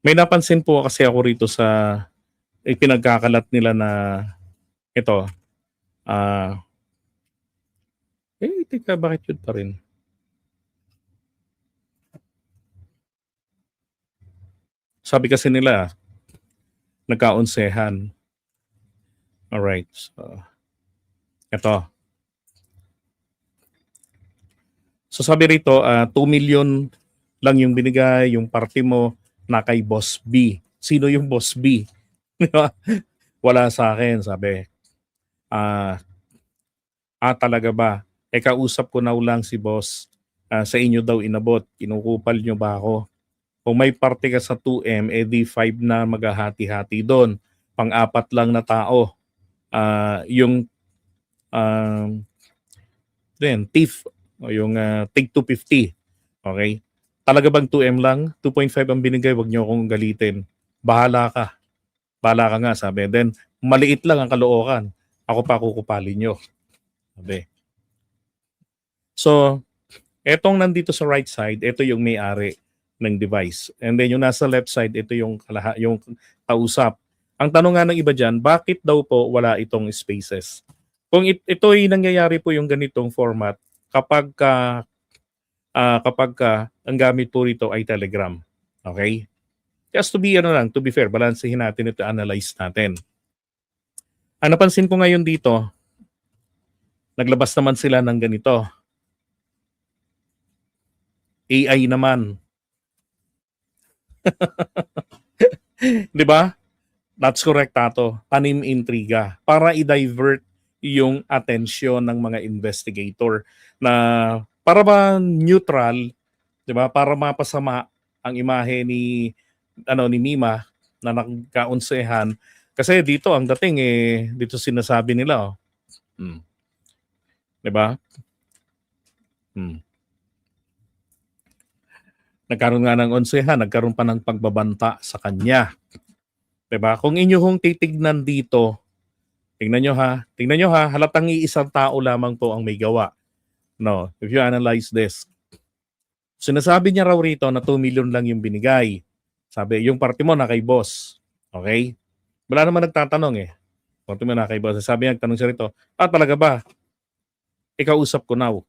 May napansin po kasi ako rito sa ipinagkakalat nila na ito, ah, teka bakit yun pa rin? Sabi kasi nila nagkaonsehan. Alright, so eto. So sabi rito, 2,000,000 lang yung binigay, yung parte mo na kay Boss B. Sino yung Boss B? 'Di ba? Wala sa'kin sabi. Ah, Talaga ba? Kausap ko raw lang si boss, sa inyo daw inabot, kinukupal niyo ba ako? Kung may parte ka sa 2M, di 5 na maghahati-hati dun, pang-apat lang na tao. Yung, thief o yung, tig 250, okey? Talaga bang 2M lang? 2.5 ang binigay, wag niyo akong galitin. Bahala ka, bahala ka nga sabi. Then maliit lang ang kalookan, ako pa kukupalin niyo, sabi. So, etong nandito sa right side, ito yung may-ari ng device. And then yung nasa left side, ito yung yung kausap. Ang tanong nga ng iba dyan, bakit daw po wala itong spaces? Kung ito ay nangyayari po yung ganitong format kapag ang gamit po rito ay Telegram. Okay? Just to be fair, balansehin natin ito, analyze natin. Ang napansin ko ngayon dito, naglabas naman sila ng ganito. AI naman. 'Di ba? That's correct, Tato. Tanim intriga para i-divert yung atensyon ng mga investigator na para ba neutral, 'di ba? Para mapasama ang imahe ni Mima na nagkaunsehan. Kasi dito ang dating dito sinasabi nila, oh. 'Di ba? Nagkaroon nga ng onsehan, nagkaroon pa ng pagbabanta sa kanya. 'Di ba? Kung inyo hong titignan dito, tingnan nyo ha, halatang iisang tao lamang po ang may gawa. No, if you analyze this. Sinasabi niya raw rito na 2,000,000 lang yung binigay. Sabi, yung parte mo na kay boss. Okay? Wala naman nagtatanong eh. Parte mo na kay boss. Sabi niya, nagtanong siya rito, talaga ba? Ikausap ko now.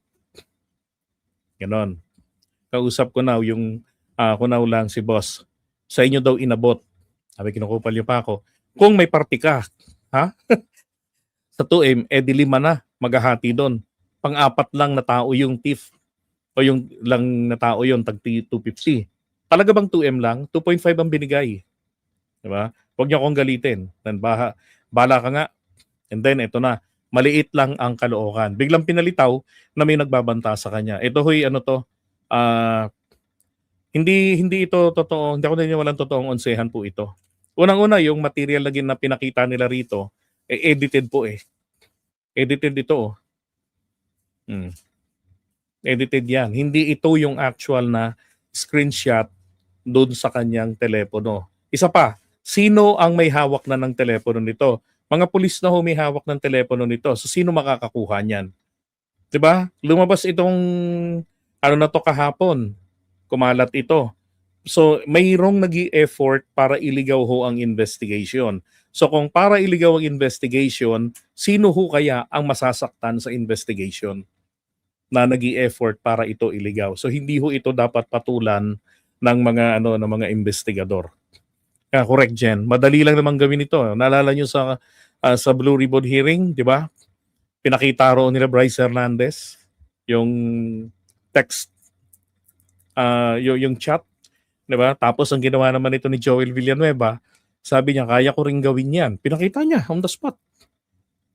Ganon. Kausap ko now yung kunaw lang si boss. Sa inyo daw inabot. Sabi, kinukupal niyo pa ako. Kung may party ka, ha? Sa 2M, di 5 na maghahati doon. Pang-apat lang na tao yung thief. O yung lang na tao yun, tag 250. Talaga bang 2M lang? 2.5 ang binigay. Diba? Huwag niyo akong galitin. Then bala ka nga. And then ito na, maliit lang ang kalookan. Biglang pinalitaw na may nagbabanta sa kanya. Ito hoy, ano to, hindi ito totoo, hindi ako naniniwalang totoong onsehan po ito. Unang-una, yung material na pinakita nila rito, edited po eh. Edited ito. Edited yan. Hindi ito yung actual na screenshot doon sa kanyang telepono. Isa pa, sino ang may hawak na ng telepono nito? Mga pulis na may hawak ng telepono nito. So sino makakakuha niyan? 'Di ba? Lumabas itong kahapon. Kumalat ito. So mayroong nag-i-effort para iligaw ho ang investigation. So kung para iligaw ang investigation, sino ho kaya ang masasaktan sa investigation na nag-i-effort para ito iligaw? So hindi ho ito dapat patulan ng mga investigador. Correct, Jen. Madali lang naman gawin ito. Naalala niyo sa Blue Ribbon hearing, 'di ba? Pinakita ro nila Bryce Hernandez yung text, yung chat, 'di ba? Tapos ang ginawa naman ito ni Joel Villanueva, sabi niya kaya ko ring gawin 'yan. Pinakita niya on the spot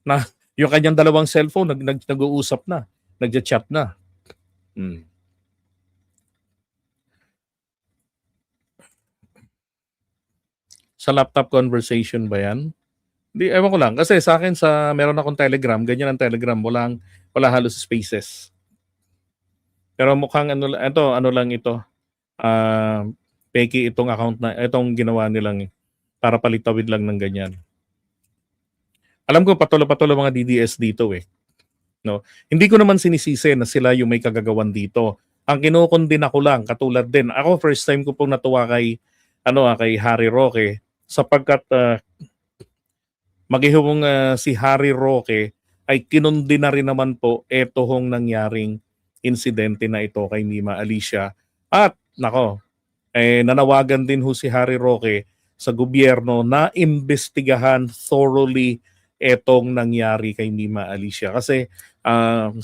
na yung kanyang dalawang cellphone nag-uusap na, nagja-chat na. Sa laptop conversation ba 'yan? Di, ewan ko lang. Kasi sa akin, meron akong Telegram, ganyan ang Telegram, wala halos spaces. Pero mukhang ano lang ito, peki itong account na, itong ginawa nilang para palitawid lang ng ganyan. Alam ko patulo mga DDS dito eh. No? Hindi ko naman sinisisi na sila yung may kagagawan dito. Ang kinukundin ako lang, katulad din. Ako first time ko pong natuwa kay kay Harry Roque sapagkat magihong si Harry Roque ay kinundi na rin naman po eto hong nangyaring insidente na ito kay Mima Alicia. At nako, nanawagan din ho si Harry Roque sa gobyerno na imbestigahan thoroughly etong nangyari kay Mima Alicia. Kasi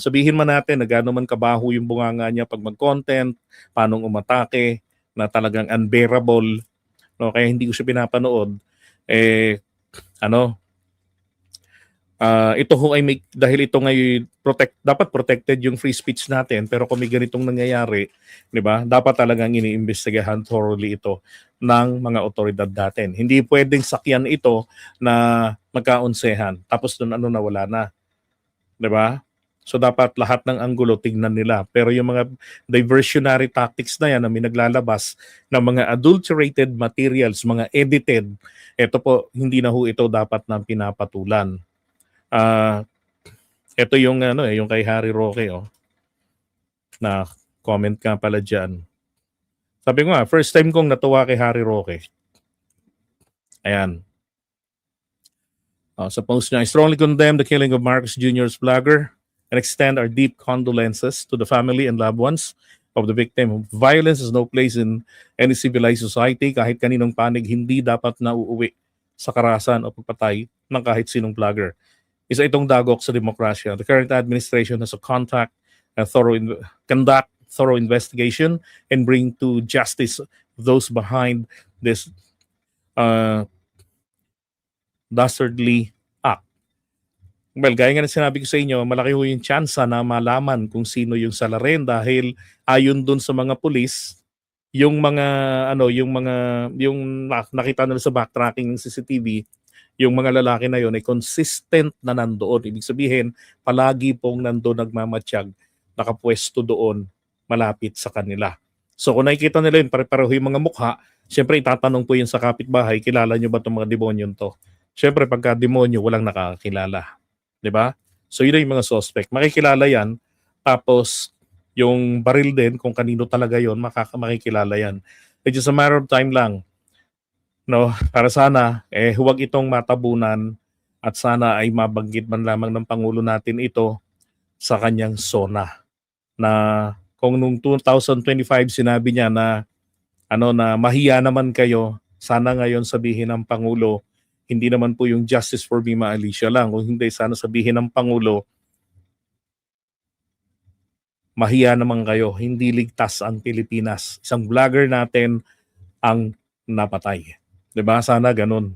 sabihin man natin na gano'n man kabaho yung bunganga niya pag mag-content, paano umatake, na talagang unbearable, no? Kaya hindi ko siya pinapanood. Ito ho ay dahil ito ngay dapat protected yung free speech natin, pero kung may ganitong nangyayari, 'di ba? Dapat talagang iniimbestigahan thoroughly ito ng mga otoridad natin. Hindi pwedeng sakyan ito na magkaunsehan tapos doon nawala na, 'di ba? So dapat lahat ng anggulo tignan nila. Pero yung mga diversionary tactics na yan na may naglalabas ng mga adulterated materials, mga edited, ito po hindi na ho ito dapat na pinapatulan. Ito yung yung kay Harry Roque na comment ka pala diyan. Sabi ko nga, first time kong natuwa kay Harry Roque. Ayan. Sa post niya, I strongly condemn the killing of Marcos Jr.'s vlogger and extend our deep condolences to the family and loved ones of the victim. Violence has no place in any civilized society. Kahit kaninong panig, hindi dapat na uuwi sa karahasan o pagpatay ng kahit sinong vlogger. Isa itong dagok sa demokrasya. The current administration has to conduct thorough investigation and bring to justice those behind this dastardly act. Well, gaya nga na sinabi ko sa inyo, malaki ho yung tsansa na malaman kung sino yung salarin dahil ayon dun sa mga pulis, yung nakita nila sa backtracking ng CCTV, yung mga lalaki na yon ay consistent na nandoon. Ibig sabihin, palagi pong nandoon nagmamatsyag, nakapwesto doon, malapit sa kanila. So kung nakikita nila yun, pare-pareho yung mga mukha, siyempre itatanong po yun sa kapitbahay, kilala nyo ba itong mga demonyo to? Siyempre pagka demonyo, walang nakakilala. Diba? So yun yung mga suspect. Makikilala yan, tapos yung baril din, kung kanino talaga yun, makikilala yan. It's just a matter of time lang. No, para sana huwag itong matabunan at sana ay mabanggit man lamang ng Pangulo natin ito sa kanyang SONA. Na kung nung 2025 sinabi niya na na mahiya naman kayo, sana ngayon sabihin ng Pangulo, hindi naman po yung justice for Mima Alicia lang, kung hindi sana sabihin ng Pangulo, mahiya naman kayo, hindi ligtas ang Pilipinas. Isang vlogger natin ang napatay. 'Di ba? Sana ganun.